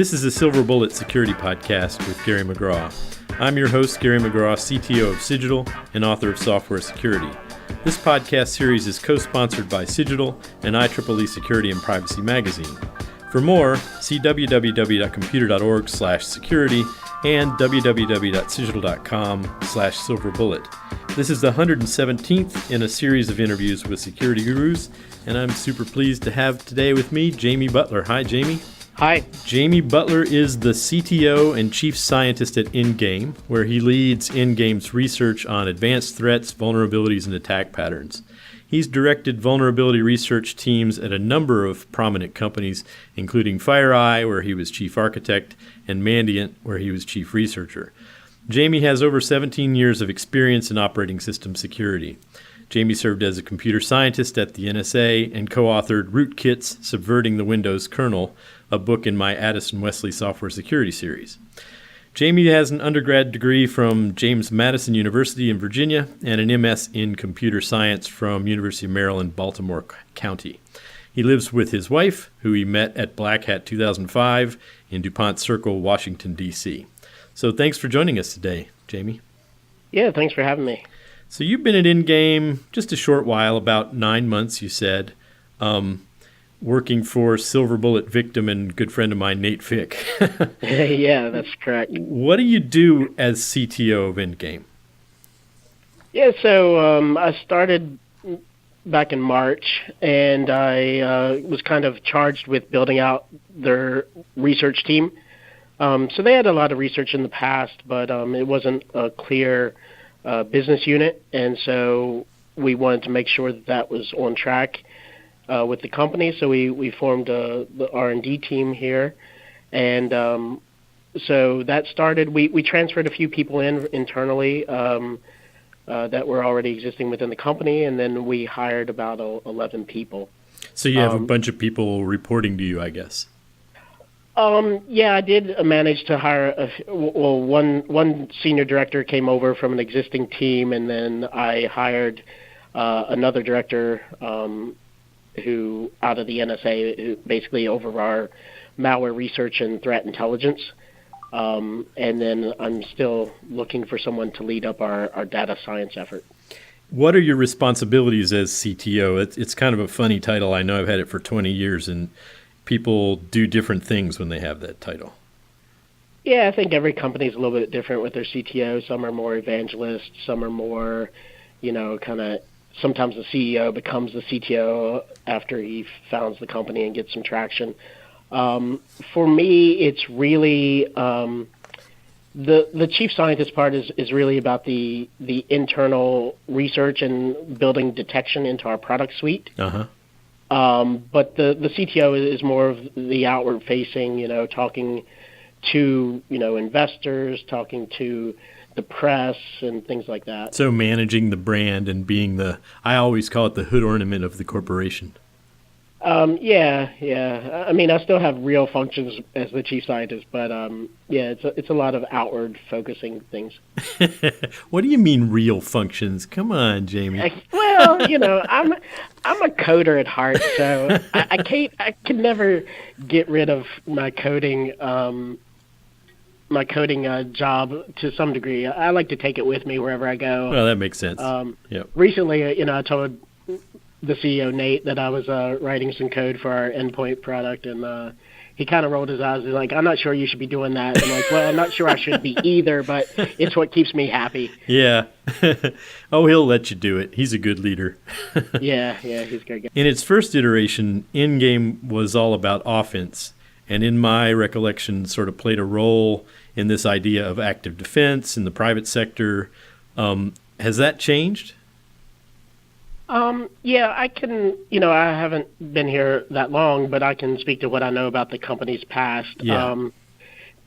This is a Silver Bullet Security Podcast with Gary McGraw. I'm your host, Gary McGraw, CTO of Cigital and author of Software Security. This podcast series is co-sponsored by Cigital and IEEE Security and Privacy Magazine. For more, see www.computer.org/security and www.cigital.com/silverbullet. This is the 117th in a series of interviews with security gurus, and I'm super pleased to have today with me Jamie Butler. Hi, Jamie. Hi. Jamie Butler is the CTO and Chief Scientist at Endgame, where he leads Endgame's research on advanced threats, vulnerabilities, and attack patterns. He's directed vulnerability research teams at a number of prominent companies, including FireEye, where he was chief architect, and Mandiant, where he was chief researcher. Jamie has over 17 years of experience in operating system security. Jamie served as a computer scientist at the NSA and co-authored Rootkit's Subverting the Windows Kernel, a book in my Addison Wesley Software Security series. Jamie has an undergrad degree from James Madison University in Virginia and an MS in computer science from University of Maryland, Baltimore County. He lives with his wife, who he met at Black Hat 2005 in DuPont Circle, Washington, D.C. So thanks for joining us today, Jamie. Yeah, thanks for having me. So you've been at Endgame just a short while, about 9 months, you said, working for Silver Bullet victim and good friend of mine, Nate Fick. Yeah, that's correct. What do you do as CTO of Endgame? Yeah, so I started back in March, and I was kind of charged with building out their research team. So they had a lot of research in the past, but it wasn't a clear business unit, and so we wanted to make sure that that was on track with the company. So we formed the R&D team here, and so that started. We transferred a few people internally that were already existing within the company, and then we hired about 11 people. So you have a bunch of people reporting to you, I guess. Yeah, I did manage to hire one senior director came over from an existing team, and then I hired another director who out of the NSA, who basically over our malware research and threat intelligence. And then I'm still looking for someone to lead up our data science effort. What are your responsibilities as CTO? It's kind of a funny title. I know I've had it for 20 years, and people do different things when they have that title. Yeah, I think every company is a little bit different with their CTO. Some are more evangelist, some are more, kind of, sometimes the CEO becomes the CTO after he founds the company and gets some traction. For me, it's really, the chief scientist part is really about the internal research and building detection into our product suite. Uh-huh. But the CTO is more of the outward facing, talking to, investors, talking to the press and things like that. So managing the brand and being I always call it the hood ornament of the corporation. Yeah. I mean, I still have real functions as the chief scientist, but yeah, it's a lot of outward focusing things. What do you mean real functions? Come on, Jamie. Well, I'm a coder at heart, so I can never get rid of my coding job to some degree. I like to take it with me wherever I go. Well, that makes sense. Yep. Recently, I told the CEO, Nate, that I was writing some code for our endpoint product, and he kind of rolled his eyes. He's like, I'm not sure you should be doing that. I'm like, well, I'm not sure I should be either, but it's what keeps me happy. Yeah. Oh, he'll let you do it. He's a good leader. Yeah, he's a good guy. In its first iteration, Endgame was all about offense, and in my recollection, sort of played a role in this idea of active defense in the private sector. Has that changed? Yeah, I can, I haven't been here that long, but I can speak to what I know about the company's past. Yeah.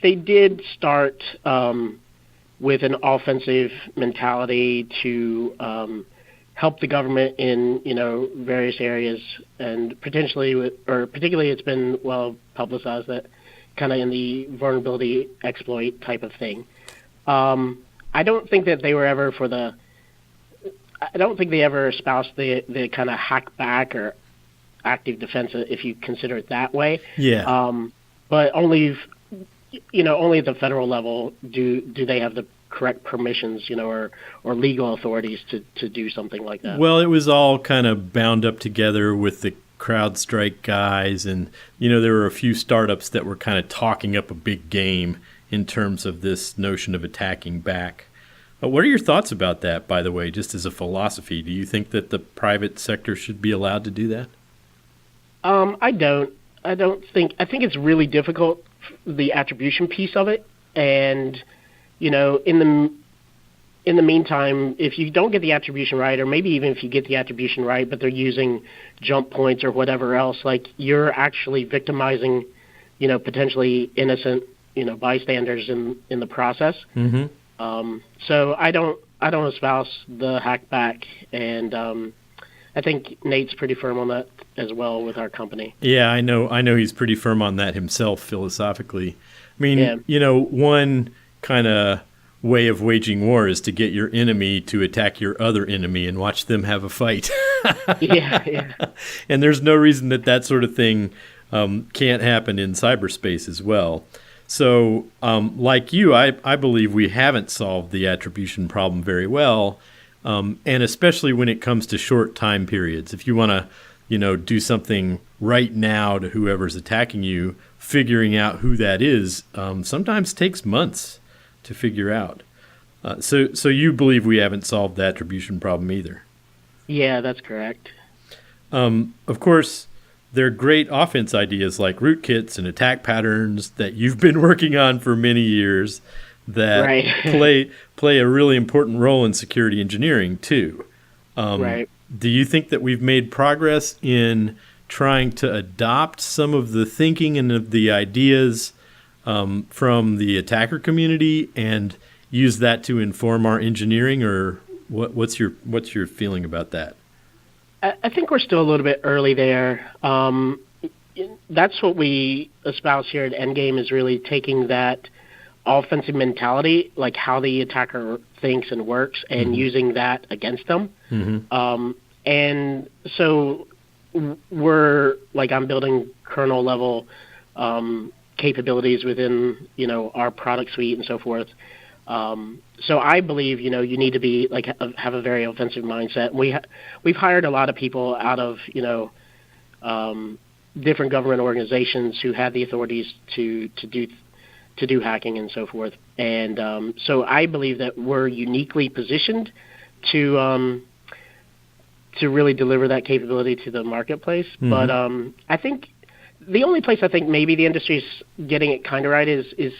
They did start with an offensive mentality to help the government in, various areas, and particularly it's been well publicized that kind of in the vulnerability exploit type of thing. I don't think that they were ever I don't think they ever espoused the kind of hack back or active defense, if you consider it that way. Yeah. But only only at the federal level do they have the correct permissions, or legal authorities to do something like that. Well, it was all kind of bound up together with the CrowdStrike guys, and there were a few startups that were kind of talking up a big game in terms of this notion of attacking back. What are your thoughts about that, by the way, just as a philosophy? Do you think that the private sector should be allowed to do that? I don't. I think it's really difficult, the attribution piece of it, and in the meantime, if you don't get the attribution right, or maybe even if you get the attribution right, but they're using jump points or whatever else, like you're actually victimizing, potentially innocent, bystanders in the process. Mm-hmm. So I don't espouse the hack back, and I think Nate's pretty firm on that as well with our company. Yeah, I know he's pretty firm on that himself philosophically. I mean, one kind of way of waging war is to get your enemy to attack your other enemy and watch them have a fight. Yeah. And there's no reason that sort of thing can't happen in cyberspace as well. So like you, I believe we haven't solved the attribution problem very well, and especially when it comes to short time periods. If you want to do something right now to whoever's attacking you, figuring out who that is sometimes takes months to figure out. So you believe we haven't solved the attribution problem either? Yeah, that's correct. Of course, there are great offense ideas like rootkits and attack patterns that you've been working on for many years that right. play a really important role in security engineering too. Right. Do you think that we've made progress in trying to adopt some of the thinking and of the ideas from the attacker community and use that to inform our engineering, or what's your feeling about that? I think we're still a little bit early there. That's what we espouse here at Endgame, is really taking that offensive mentality, like how the attacker thinks and works, and mm-hmm. using that against them. Mm-hmm. And so I'm building kernel level capabilities within, our product suite and so forth. So I believe, you need to be have a very offensive mindset. We've hired a lot of people out of, different government organizations who have the authorities to do hacking and so forth. And so I believe that we're uniquely positioned to really deliver that capability to the marketplace. Mm-hmm. But I think the only place I think maybe the industry's getting it kind of right is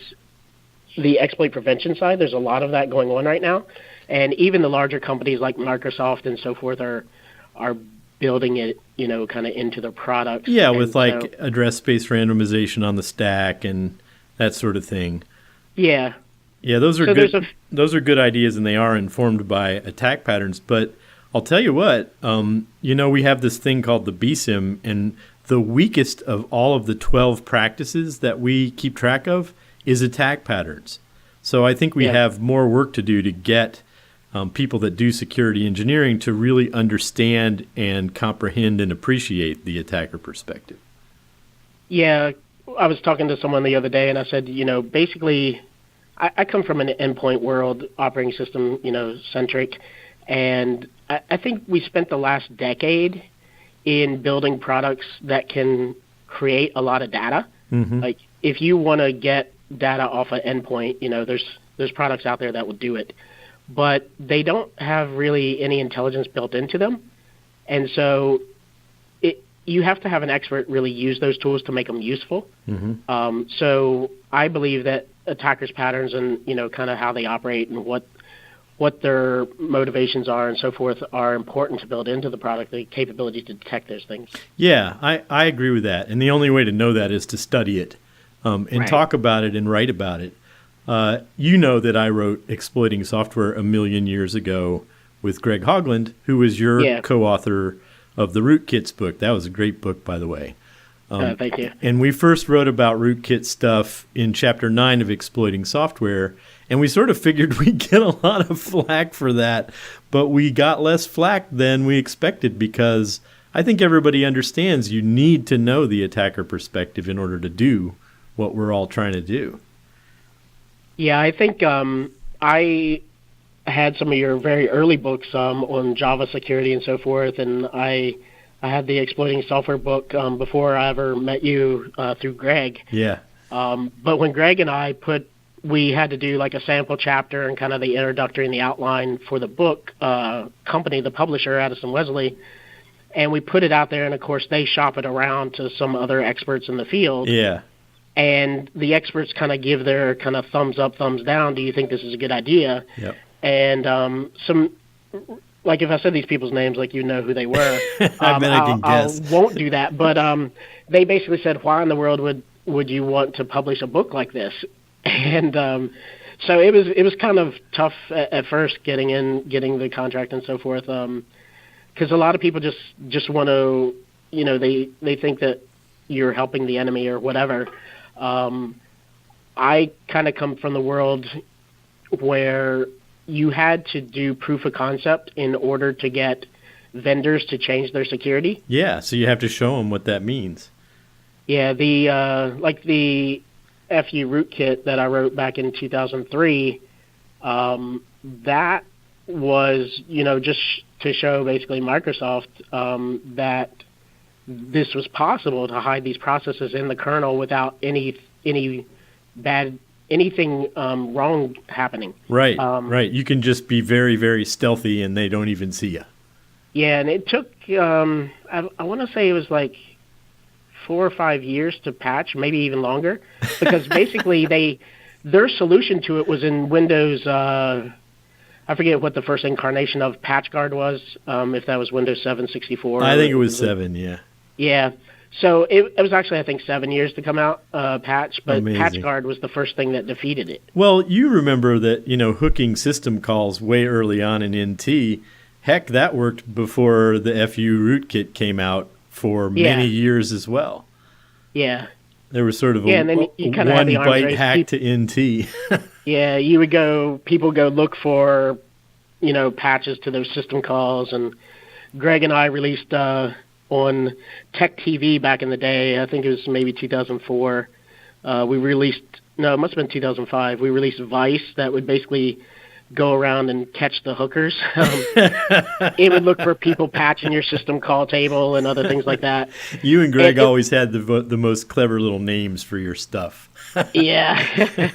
the exploit prevention side. There's a lot of that going on right now, and even the larger companies like Microsoft and so forth are building it, kind of into their products. Yeah, with address space randomization on the stack and that sort of thing. Yeah. Yeah, those are good. Those are good ideas, and they are informed by attack patterns. But I'll tell you what, we have this thing called the BSIM, and the weakest of all of the 12 practices that we keep track of is attack patterns. So I think we have more work to do to get people that do security engineering to really understand and comprehend and appreciate the attacker perspective. Yeah, I was talking to someone the other day, and I said, basically, I come from an endpoint world, operating system, centric, and I think we spent the last decade in building products that can create a lot of data. Mm-hmm. Like, if you want to get data off an endpoint, there's products out there that will do it, but they don't have really any intelligence built into them, and so you have to have an expert really use those tools to make them useful. Mm-hmm. So I believe that attackers' patterns and kind of how they operate and what their motivations are and so forth are important to build into the product, the capability to detect those things. Yeah, I agree with that, and the only way to know that is to study it. And talk about it and write about it. That I wrote Exploiting Software a million years ago with Greg Hogland, who was your co-author of the Rootkits book. That was a great book, by the way. Thank you. And we first wrote about rootkit stuff in Chapter 9 of Exploiting Software, and we sort of figured we'd get a lot of flack for that, but we got less flack than we expected because I think everybody understands you need to know the attacker perspective in order to do what we're all trying to do. Yeah, I think I had some of your very early books on Java security and so forth, and I had the Exploiting Software book before I ever met you through Greg. Yeah. But when Greg and we had to do like a sample chapter and kind of the introductory and the outline for the book company, the publisher, Addison Wesley, and we put it out there, and of course they shop it around to some other experts in the field. Yeah. And the experts kind of give their kind of thumbs up, thumbs down. Do you think this is a good idea? Yep. And like if I said these people's names, like you know who they were. I bet I can guess. I won't do that. But they basically said, why in the world would you want to publish a book like this? And so it was kind of tough at first getting the contract and so forth, because a lot of people just want to, they think that you're helping the enemy or whatever. I kind of come from the world where you had to do proof of concept in order to get vendors to change their security. Yeah, so you have to show them what that means. Yeah, the FU Rootkit that I wrote back in 2003, that was, just to show basically Microsoft that this was possible to hide these processes in the kernel without anything wrong happening. Right, right. You can just be very, very stealthy and they don't even see you. Yeah, and it took, I want to say it was like 4 or 5 years to patch, maybe even longer, because basically their solution to it was in Windows, I forget what the first incarnation of PatchGuard was, if that was Windows 7 64. I think it was 7, yeah. Yeah. So it was actually, I think, 7 years to come out, patch, but Amazing. PatchGuard was the first thing that defeated it. Well, you remember that, hooking system calls way early on in NT, heck, that worked before the FU Rootkit came out for many years as well. Yeah. There was sort of and then you kind of had the one-byte hack to NT. Yeah, people go look for, patches to those system calls, and Greg and I released on Tech TV back in the day, I think it was maybe 2004, it must have been 2005, we released Vice that would basically go around and catch the hookers. It would look for people patching your system call table and other things like that. You and Greg always had the most clever little names for your stuff. Yeah.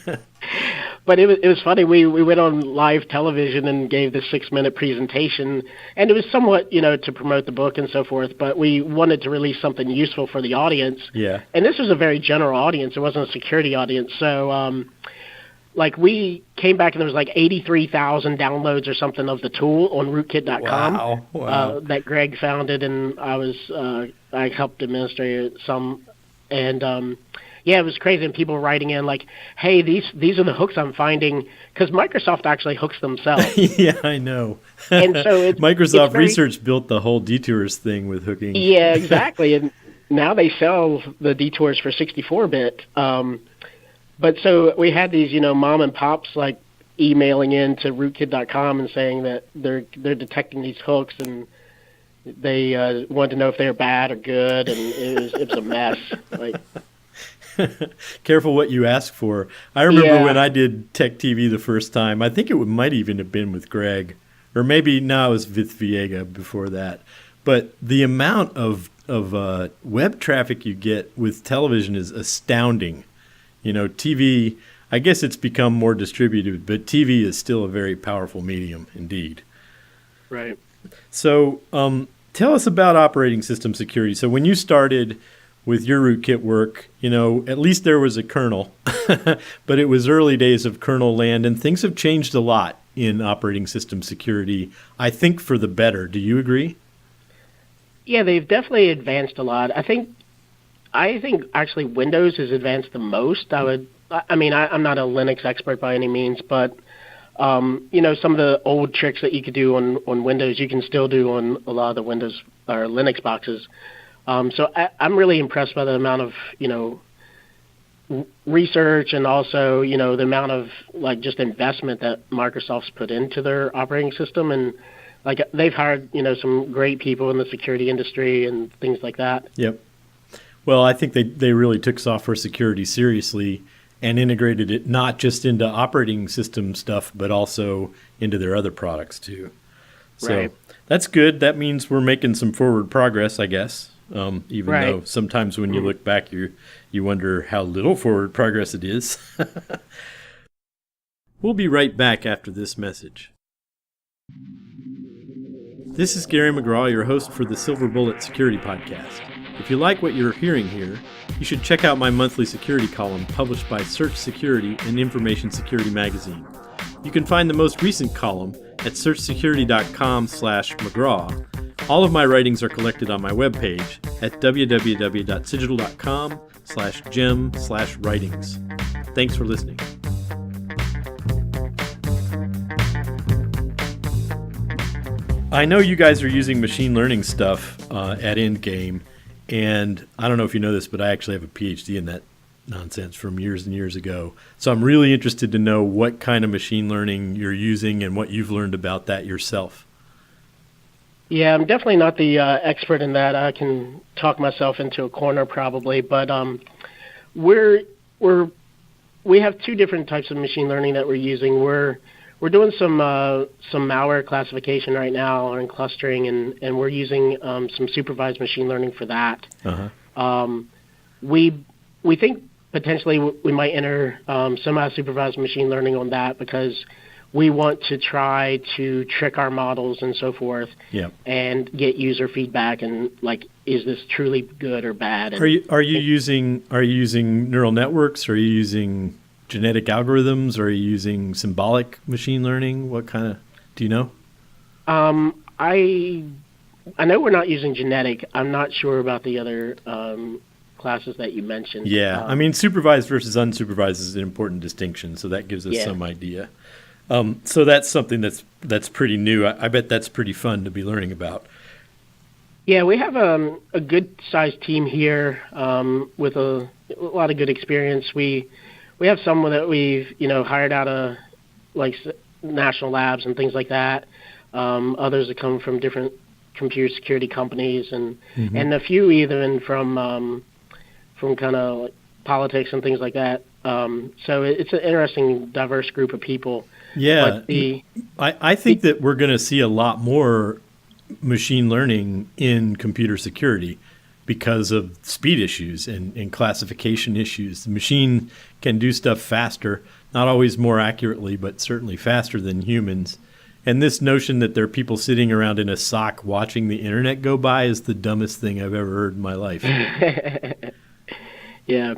But it was funny. We went on live television and gave this 6-minute presentation, and it was somewhat, to promote the book and so forth, but we wanted to release something useful for the audience. Yeah. And this was a very general audience. It wasn't a security audience. So, we came back and there was like 83,000 downloads or something of the tool on Rootkit.com. Wow. That Greg founded, and I helped administrate some. And yeah, it was crazy. And people writing in like, hey, these are the hooks I'm finding, because Microsoft actually hooks themselves. Yeah, I know. And so Microsoft Research built the whole detours thing with hooking. Yeah, exactly. And now they sell the detours for 64-bit. But so we had these, mom and pops like emailing in to rootkit.com and saying that they're detecting these hooks, and they wanted to know if they were bad or good, and it was a mess. Like, careful what you ask for. I remember when I did Tech TV the first time, I think it might even have been with Greg, or maybe it was with Viega before that. But the amount of web traffic you get with television is astounding. TV, I guess it's become more distributed, but TV is still a very powerful medium indeed. Right. So tell us about operating system security. So when you started with your rootkit work, at least there was a kernel, but it was early days of kernel land, and things have changed a lot in operating system security, I think for the better. Do you agree? Yeah, they've definitely advanced a lot. I think actually Windows has advanced the most. I'm not a Linux expert by any means, but some of the old tricks that you could do on Windows, you can still do on a lot of the Windows or Linux boxes. So I'm really impressed by the amount of, research, and also, the amount of just investment that Microsoft's put into their operating system. And they've hired, some great people in the security industry and things like that. Yep. Well, I think they really took software security seriously, and integrated it not just into operating system stuff, but also into their other products too. So Right. that's good. That means we're making some forward progress, I guess. Even Right. though sometimes when you look back, you wonder how little forward progress it is. We'll be right back after this message. This is Gary McGraw, your host for the Silver Bullet Security Podcast. If you like what you're hearing here, you should check out my monthly security column published by Search Security and Information Security Magazine. You can find the most recent column at searchsecurity.com/McGraw. All of my writings are collected on my webpage at www.cigital.com/gem/writings. Thanks for listening. I know you guys are using machine learning stuff at Endgame, and I don't know if you know this, but I actually have a PhD in that nonsense from years and years ago. So I'm really interested to know what kind of machine learning you're using and what you've learned about that yourself. Yeah, I'm definitely not the expert in that. I can talk myself into a corner probably, but we have two different types of machine learning that we're using. We're doing some malware classification right now and clustering, and we're using some supervised machine learning for that. Uh-huh. We think potentially we might enter semi-supervised machine learning on that because we want to try to trick our models and so forth, and get user feedback and is this truly good or bad? And are you using neural networks? Are you using genetic algorithms? Are you using symbolic machine learning? What kind of, do you know? I know we're not using genetic. I'm not sure about the other classes that you mentioned. Yeah, I mean, supervised versus unsupervised is an important distinction, so that gives us some idea. So that's something that's pretty new. I bet that's pretty fun to be learning about. Yeah, we have a good-sized team here with a lot of good experience. We have someone that we've hired out of national labs and things like that. Others that come from different computer security companies, and a few even from kind of politics and things like that. So it's an interesting, diverse group of people. Yeah, I think that we're going to see a lot more machine learning in computer security because of speed issues and classification issues. The machine can do stuff faster, not always more accurately, but certainly faster than humans. And this notion that there are people sitting around in a SOC watching the internet go by is the dumbest thing I've ever heard in my life. Yeah.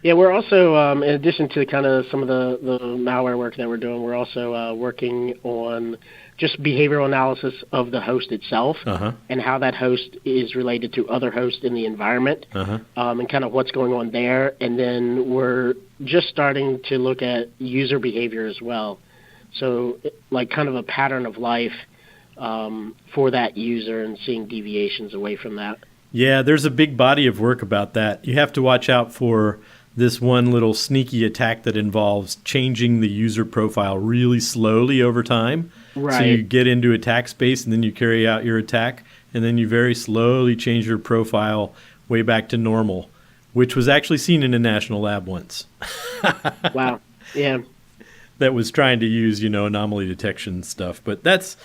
Yeah, we're also, in addition to kind of some of the malware work that we're doing, we're also working on just behavioral analysis of the host itself, and how that host is related to other hosts in the environment, and kind of what's going on there. And then we're just starting to look at user behavior as well. So kind of a pattern of life for that user and seeing deviations away from that. Yeah, there's a big body of work about that. You have to watch out for this one little sneaky attack that involves changing the user profile really slowly over time. Right. So you get into attack space and then you carry out your attack, and then you very slowly change your profile way back to normal, which was actually seen in a national lab once. Wow. Yeah. That was trying to use, anomaly detection stuff. But that's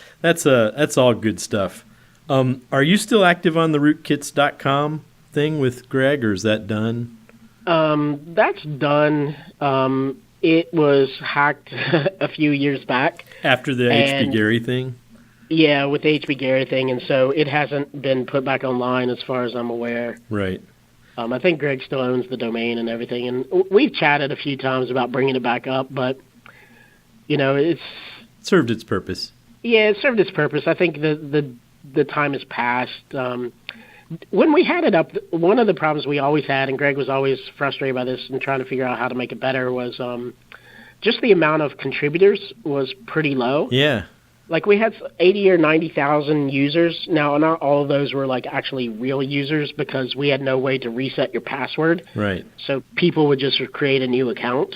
all good stuff. Are you still active on the Rootkits.com thing with Greg, or is that done? That's done. It was hacked a few years back. After the HPGary thing? Yeah, with the HPGary thing, and so it hasn't been put back online as far as I'm aware. Right. I think Greg still owns the domain and everything, and we've chatted a few times about bringing it back up, but, it's... Served its purpose. Yeah, it served its purpose. I think the time has passed. When we had it up, one of the problems we always had, and Greg was always frustrated by this and trying to figure out how to make it better, was just the amount of contributors was pretty low. Yeah. We had 80 or 90,000 users. Now, not all of those were actually real users because we had no way to reset your password. Right. So people would just create a new account.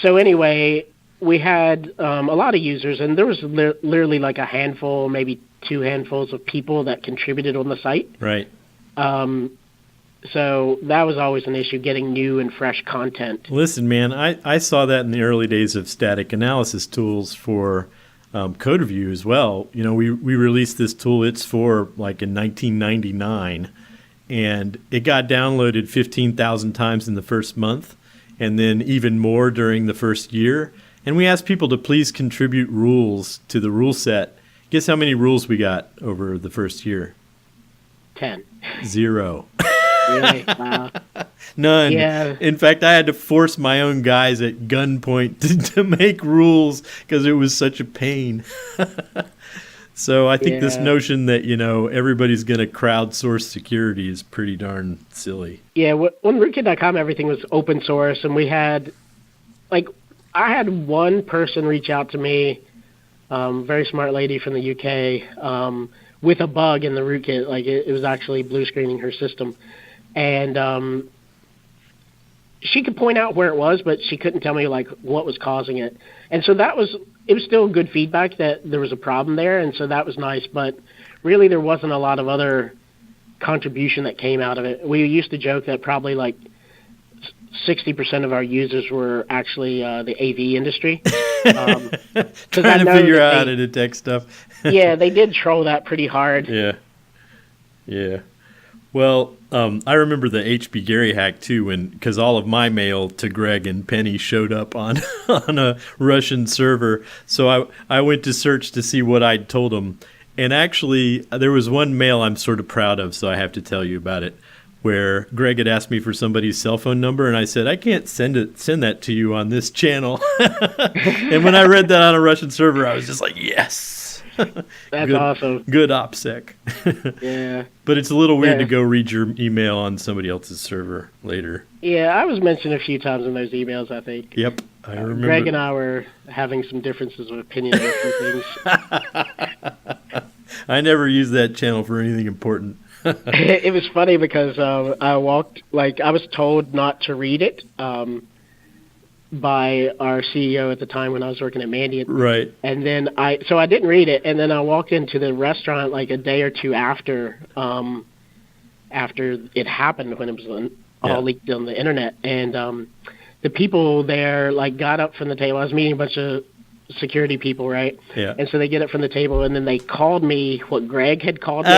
So anyway, we had a lot of users, and there was literally a handful, maybe two handfuls of people that contributed on the site. Right. So that was always an issue, getting new and fresh content. Listen, man, I saw that in the early days of static analysis tools for code review as well. You know, we released this tool, it's for like in 1999, and it got downloaded 15,000 times in the first month, and then even more during the first year. And we asked people to please contribute rules to the rule set. Guess how many rules we got over the first year? 10. 0. Really? Wow. None. Yeah. In fact, I had to force my own guys at gunpoint to make rules because it was such a pain. So I think this notion that, you know, everybody's going to crowdsource security is pretty darn silly. Yeah, when Rootkit.com, everything was open source, and we had, like, I had one person reach out to me, very smart lady from the UK, with a bug in the Rootkit. Like, it was actually blue screening her system. And she could point out where it was, but she couldn't tell me, like, what was causing it. And so it was still good feedback that there was a problem there, and so that was nice. But really there wasn't a lot of other contribution that came out of it. We used to joke that probably, like, 60% of our users were actually the AV industry. Trying to figure out how to detect stuff. Yeah, they did troll that pretty hard. Yeah. Well, I remember the HPGary hack too, because all of my mail to Greg and Penny showed up on a Russian server. So I went to search to see what I'd told them. And actually, there was one mail I'm sort of proud of, so I have to tell you about it, where Greg had asked me for somebody's cell phone number, and I said, I can't send that to you on this channel. And when I read that on a Russian server, I was just like, yes. That's awesome. Good OPSEC. Yeah. But it's a little weird to go read your email on somebody else's server later. Yeah, I was mentioned a few times in those emails, I think. Yep, I remember. Greg and I were having some differences of opinion on some things. I never used that channel for anything important. It was funny because I was told not to read it by our CEO at the time when I was working at Mandiant. Right. And then I didn't read it, and then I walked into the restaurant like a day or two after it happened, when it was all leaked on the internet. And the people there like got up from the table. I was meeting a bunch of security people, right? Yeah. And so they get up from the table, and then they called me what Greg had called me.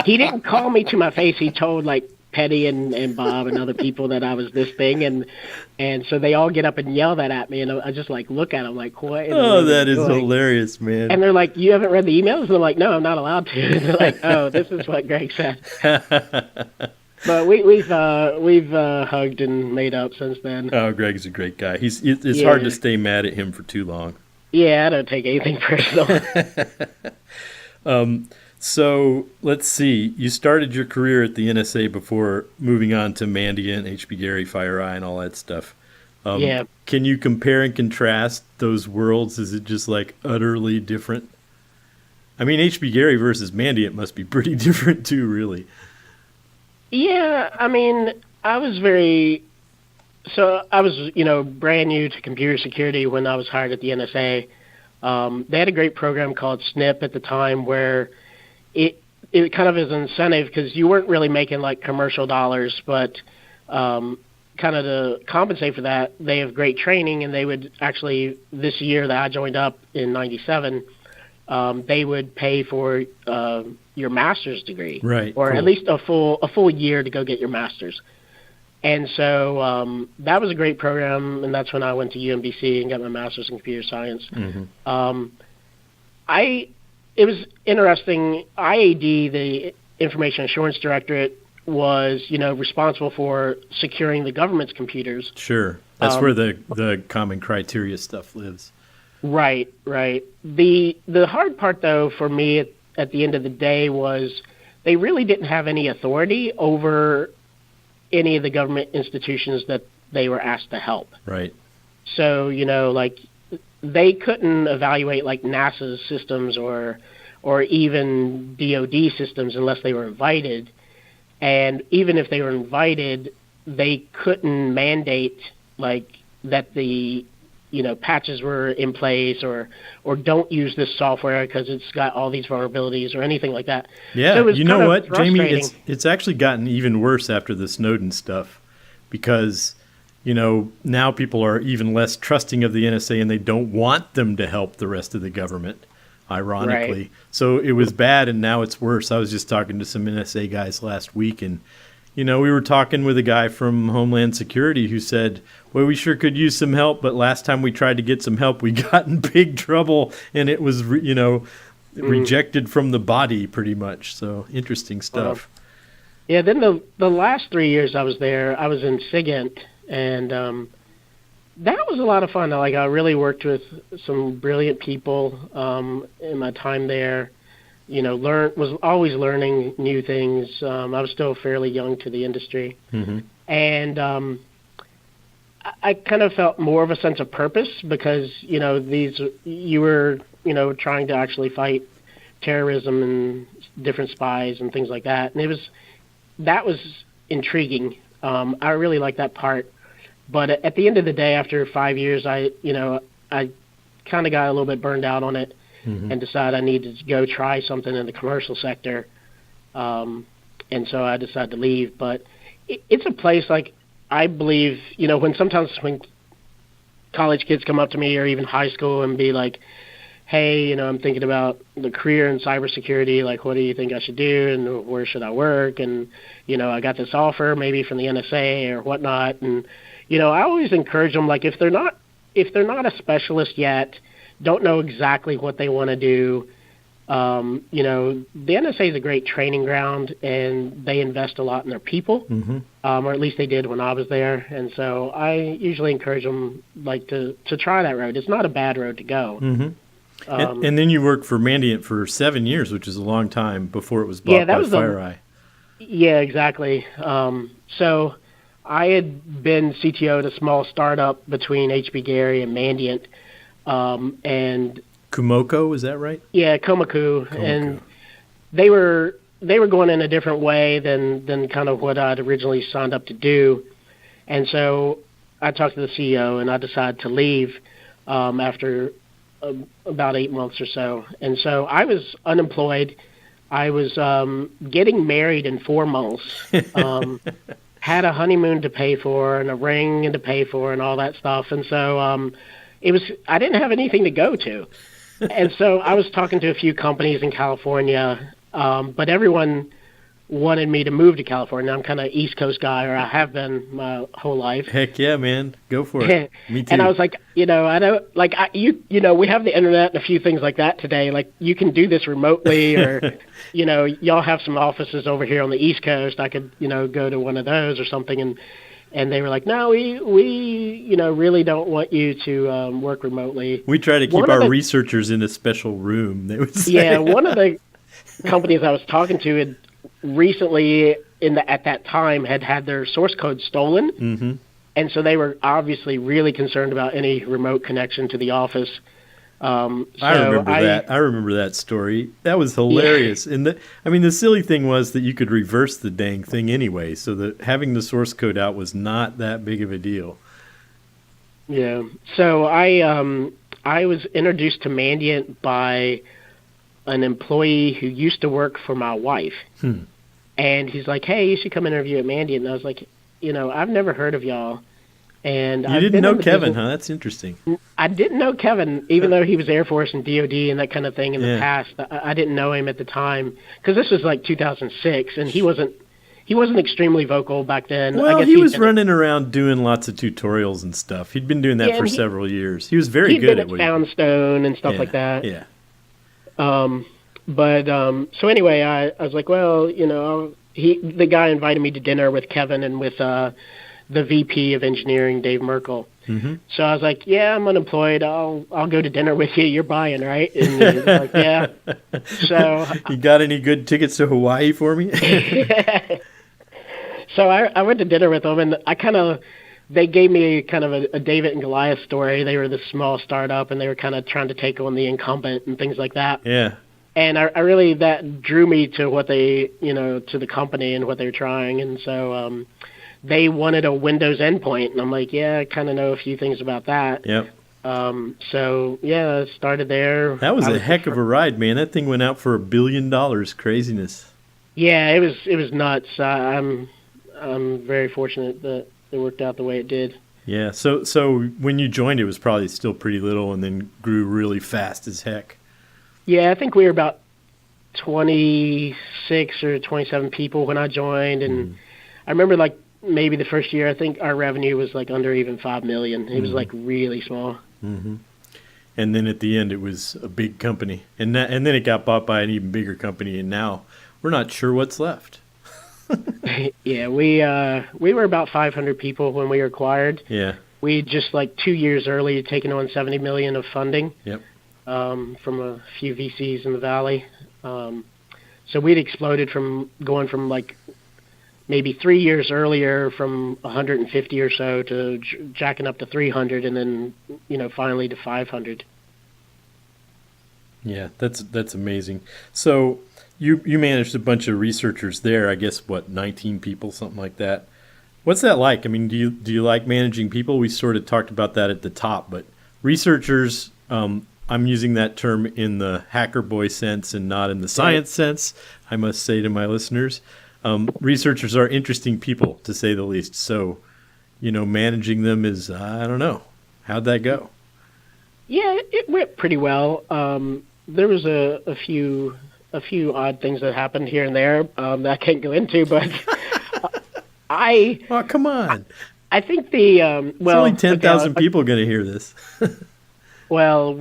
He didn't call me to my face. He told like Petty and Bob and other people that I was this thing, and so they all get up and yell that at me, and I just like look at them like, what? Oh, that is hilarious, man. And they're like, you haven't read the emails? And I'm like, no, I'm not allowed to. And they're like, oh, this is what Greg said. But we've hugged and made up since then. Oh, Greg's a great guy. It's hard to stay mad at him for too long. Yeah, I don't take anything personal. So let's see. You started your career at the NSA before moving on to Mandiant, HPGary, FireEye, and all that stuff. Yeah. Can you compare and contrast those worlds? Is it just like utterly different? I mean, HPGary versus Mandiant must be pretty different too, really. Yeah, I mean, I was brand new to computer security when I was hired at the NSA. They had a great program called SNP at the time where it kind of is an incentive because you weren't really making like commercial dollars, but kind of to compensate for that, they have great training, and they would actually, this year that I joined up in 97, they would pay for your master's degree, right? Or at least a full year to go get your master's. And so that was a great program, and that's when I went to UMBC and got my master's in computer science. Mm-hmm. It was interesting. IAD, the Information Assurance Directorate, was responsible for securing the government's computers. Sure, that's where the common criteria stuff lives. Right. The hard part, though, for me at the end of the day was they really didn't have any authority over any of the government institutions that they were asked to help. Right. So, like they couldn't evaluate like NASA's systems or even DoD systems unless they were invited. And even if they were invited, they couldn't mandate like that the patches were in place, or don't use this software because it's got all these vulnerabilities or anything like that. Yeah, so you know what, Jamie? It's actually gotten even worse after the Snowden stuff, because now people are even less trusting of the NSA, and they don't want them to help the rest of the government, ironically. Right. So it was bad, and now it's worse. I was just talking to some NSA guys last week, and we were talking with a guy from Homeland Security who said, well, we sure could use some help, but last time we tried to get some help, we got in big trouble, and it was, rejected from the body pretty much. So interesting stuff. Yeah, then the last 3 years I was there, I was in Sigint, and that was a lot of fun. Like, I really worked with some brilliant people in my time there. Was always learning new things. I was still fairly young to the industry. Mm-hmm. And I kind of felt more of a sense of purpose because, you were, trying to actually fight terrorism and different spies and things like that. And that was intriguing. I really liked that part. But at the end of the day, after 5 years, I kind of got a little bit burned out on it. Mm-hmm. And decided I needed to go try something in the commercial sector. And so I decided to leave. But it's a place, like, I believe, when college kids come up to me, or even high school, and be like, hey, I'm thinking about the career in cybersecurity, like, what do you think I should do, and where should I work? And, I got this offer maybe from the NSA or whatnot. And, I always encourage them, like, if they're not a specialist yet, don't know exactly what they want to do, the NSA is a great training ground, and they invest a lot in their people, mm-hmm. Or at least they did when I was there. And so I usually encourage them, like, to try that road. It's not a bad road to go. Mm-hmm. And then you worked for Mandiant for 7 years, which is a long time before it was bought by FireEye. Yeah, exactly. So I had been CTO at a small startup between HPGary and Mandiant. And Kumoko, is that right? Yeah, Komaku. And they were going in a different way than kind of what I'd originally signed up to do. And so I talked to the CEO, and I decided to leave after about 8 months or so. And so I was unemployed. I was getting married in 4 months. Had a honeymoon to pay for, and a ring to pay for, and all that stuff. And so I didn't have anything to go to. And so I was talking to a few companies in California, but everyone wanted me to move to California. I'm kind of East Coast guy, or I have been my whole life. Heck yeah, man. Go for it. Me too. And I was like, I don't, like, we have the internet and a few things like that today. Like, you can do this remotely, or, y'all have some offices over here on the East Coast. I could, go to one of those or something. And they were like, no, we really don't want you to work remotely. We try to keep our researchers in a special room, they would say. Yeah, one of the companies I was talking to had recently, at that time, had their source code stolen. Mm-hmm. And so they were obviously really concerned about any remote connection to the office. I remember that story. That was hilarious. Yeah. And the silly thing was that you could reverse the dang thing anyway, so that having the source code out was not that big of a deal. Yeah. So I was introduced to Mandiant by an employee who used to work for my wife. And he's like, hey, you should come interview at Mandiant. And I was like, I've never heard of y'all. And you didn't know Kevin, huh? That's interesting. I didn't know Kevin, even though he was Air Force and DOD and that kind of thing in the past. I didn't know him at the time, because this was like 2006, and he wasn't extremely vocal back then. Well, he was running around doing lots of tutorials and stuff. He'd been doing that for several years. He was very good at what he did. He'd been at Foundstone and stuff like that. Yeah. So anyway, I was like, well, the guy invited me to dinner with Kevin and with the VP of engineering, Dave Merkel. Mm-hmm. So I was like, yeah, I'm unemployed. I'll go to dinner with you. You're buying, right? And he was like, yeah. So you got any good tickets to Hawaii for me? So I went to dinner with them, and they gave me kind of a David and Goliath story. They were this small startup, and they were kind of trying to take on the incumbent and things like that. Yeah. And I really, that drew me to what they, to the company and what they were trying. And so they wanted a Windows endpoint, and I'm like, yeah, I kind of know a few things about that. Yep. So yeah, I started there. That was a heck of a ride, man. That thing went out for $1 billion. Craziness. Yeah, it was nuts. I'm very fortunate that it worked out the way it did. Yeah. So when you joined, it was probably still pretty little, and then grew really fast as heck. Yeah, I think we were about 26 or 27 people when I joined, and I remember like maybe the first year, I think our revenue was like under even 5 million. It was like really small. Mm-hmm. And then at the end, it was a big company, and then it got bought by an even bigger company, and now we're not sure what's left. Yeah, we were about 500 people when we were acquired. Yeah. We just like 2 years early taken on 70 million of funding. Yep. From a few VCs in the Valley. So we'd exploded from going from like maybe 3 years earlier from 150 or so to jacking up to 300, and then, finally to 500. Yeah, that's amazing. So you managed a bunch of researchers there, I guess, 19 people, something like that. What's that like? I mean, do you like managing people? We sort of talked about that at the top, but researchers, I'm using that term in the hacker boy sense and not in the science sense, I must say to my listeners. Researchers are interesting people, to say the least. So, managing them is, I don't know. How'd that go? Yeah, it went pretty well. There was a few odd things that happened here and there that I can't go into, but Oh, come on. I think the only 10,000 people going to hear this. Well,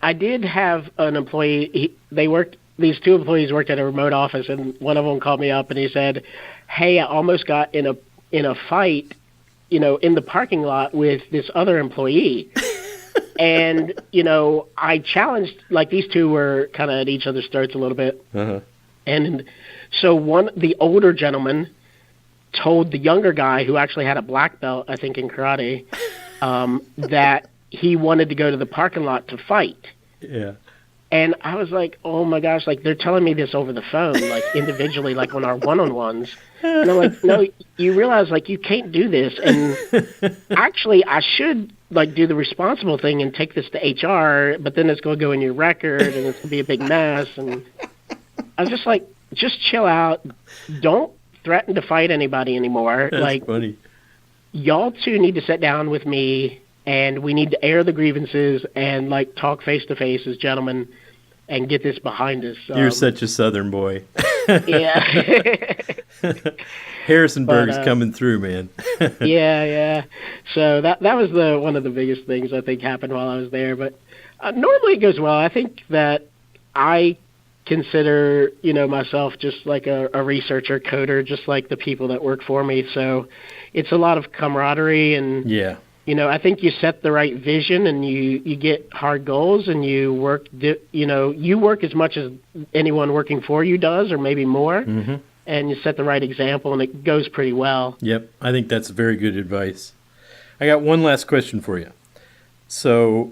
I did have an employee. These two employees worked at a remote office, and one of them called me up and he said, "Hey, I almost got in a fight, in the parking lot with this other employee." And I challenged, like, these two were kind of at each other's throats a little bit. Uh-huh. And so the older gentleman told the younger guy, who actually had a black belt, I think, in karate, that he wanted to go to the parking lot to fight. Yeah. And I was like, oh my gosh, like, they're telling me this over the phone, like, individually, like on our one-on-ones. And I'm like, no, you realize, like, you can't do this. And actually, I should, like, do the responsible thing and take this to HR, but then it's going to go in your record and it's going to be a big mess. And I was just like, just chill out. Don't threaten to fight anybody anymore. That's like, funny. Y'all two need to sit down with me, and we need to air the grievances and, like, talk face-to-face as gentlemen and get this behind us. You're such a Southern boy. Yeah. Harrisonburg's coming through, man. Yeah. So that was one of the biggest things I think happened while I was there. But normally it goes well. I think that I consider, myself just like a researcher, coder, just like the people that work for me. So it's a lot of camaraderie, and yeah. I think you set the right vision, and you get hard goals, and you work, you work as much as anyone working for you does, or maybe more, and you set the right example, and it goes pretty well. Yep, I think that's very good advice. I got one last question for you. So,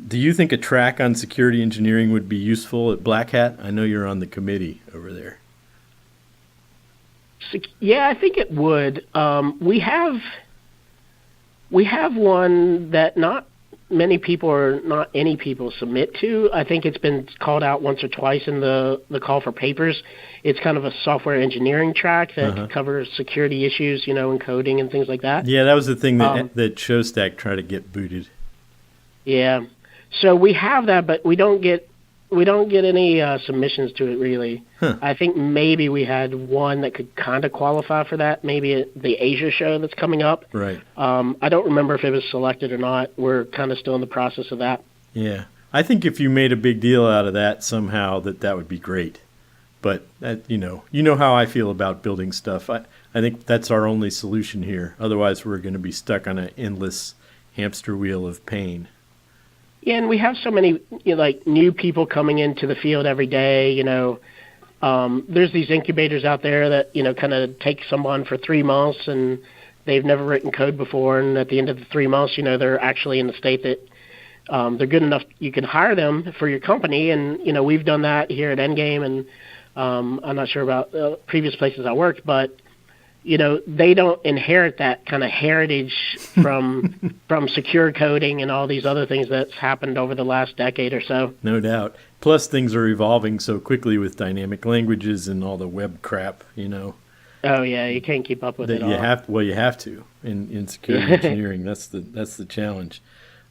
do you think a track on security engineering would be useful at Black Hat? I know you're on the committee over there. Yeah, I think it would. We have one that not many people or not any people submit to. I think it's been called out once or twice in the call for papers. It's kind of a software engineering track that covers security issues, and coding and things like that. Yeah, that was the thing that Showstack tried to get booted. Yeah. So we have that, but we don't get any submissions to it, really. Huh. I think maybe we had one that could kind of qualify for that, maybe at the Asia show that's coming up. Right. I don't remember if it was selected or not. We're kind of still in the process of that. Yeah. I think if you made a big deal out of that somehow, that would be great. But, you know how I feel about building stuff. I think that's our only solution here. Otherwise, we're going to be stuck on an endless hamster wheel of pain. Yeah, and we have so many new people coming into the field every day. There's these incubators out there that kind of take someone for 3 months, and they've never written code before, and at the end of the 3 months, they're actually in the state that they're good enough you can hire them for your company. And we've done that here at Endgame, and I'm not sure about previous places I worked, but they don't inherit that kind of heritage from secure coding and all these other things that's happened over the last decade or so. No doubt. Plus, things are evolving so quickly with dynamic languages and all the web crap, Oh yeah, you can't keep up with it all. You have to in security engineering. That's the challenge.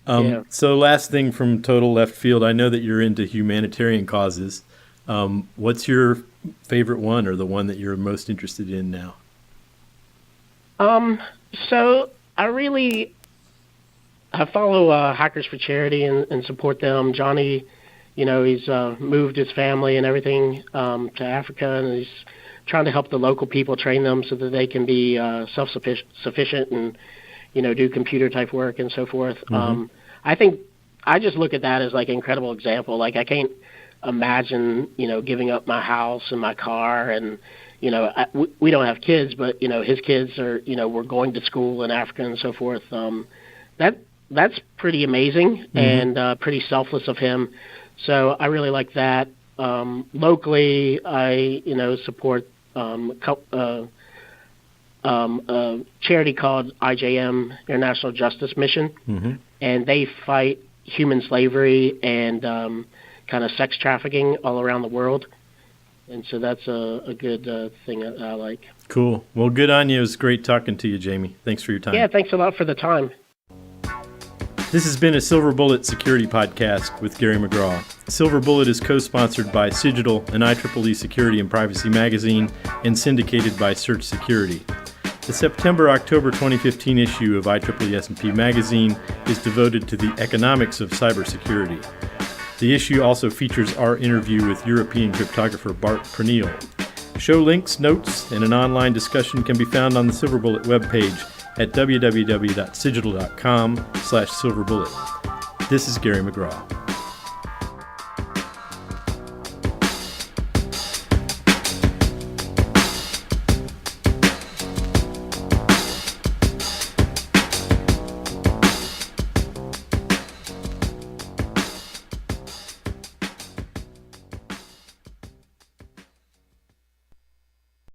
Yeah. So last thing from total left field, I know that you're into humanitarian causes. What's your favorite one, or the one that you're most interested in now? So I follow Hackers for Charity and support them. Johnny, he's moved his family and everything to Africa, and he's trying to help the local people, train them so that they can be self-sufficient and, do computer-type work and so forth. Mm-hmm. I think I just look at that as like an incredible example. Like I can't imagine, giving up my house and my car and, we don't have kids, but, his kids are, we're going to school in Africa and so forth. That's pretty amazing and pretty selfless of him. So I really like that. Locally, I, support a charity called IJM, International Justice Mission, and they fight human slavery and kind of sex trafficking all around the world. And so that's a good thing that I like. Cool. Well, good on you. It was great talking to you, Jamie. Thanks for your time. Yeah, thanks a lot for the time. This has been a Silver Bullet Security Podcast with Gary McGraw. Silver Bullet is co-sponsored by Cigital, an IEEE Security and Privacy magazine, and syndicated by Search Security. The September-October 2015 issue of IEEE S&P magazine is devoted to the economics of cybersecurity. The issue also features our interview with European cryptographer Bart Pernille. Show links, notes, and an online discussion can be found on the Silver Bullet webpage at www.cigital.com/silverbullet. This is Gary McGraw.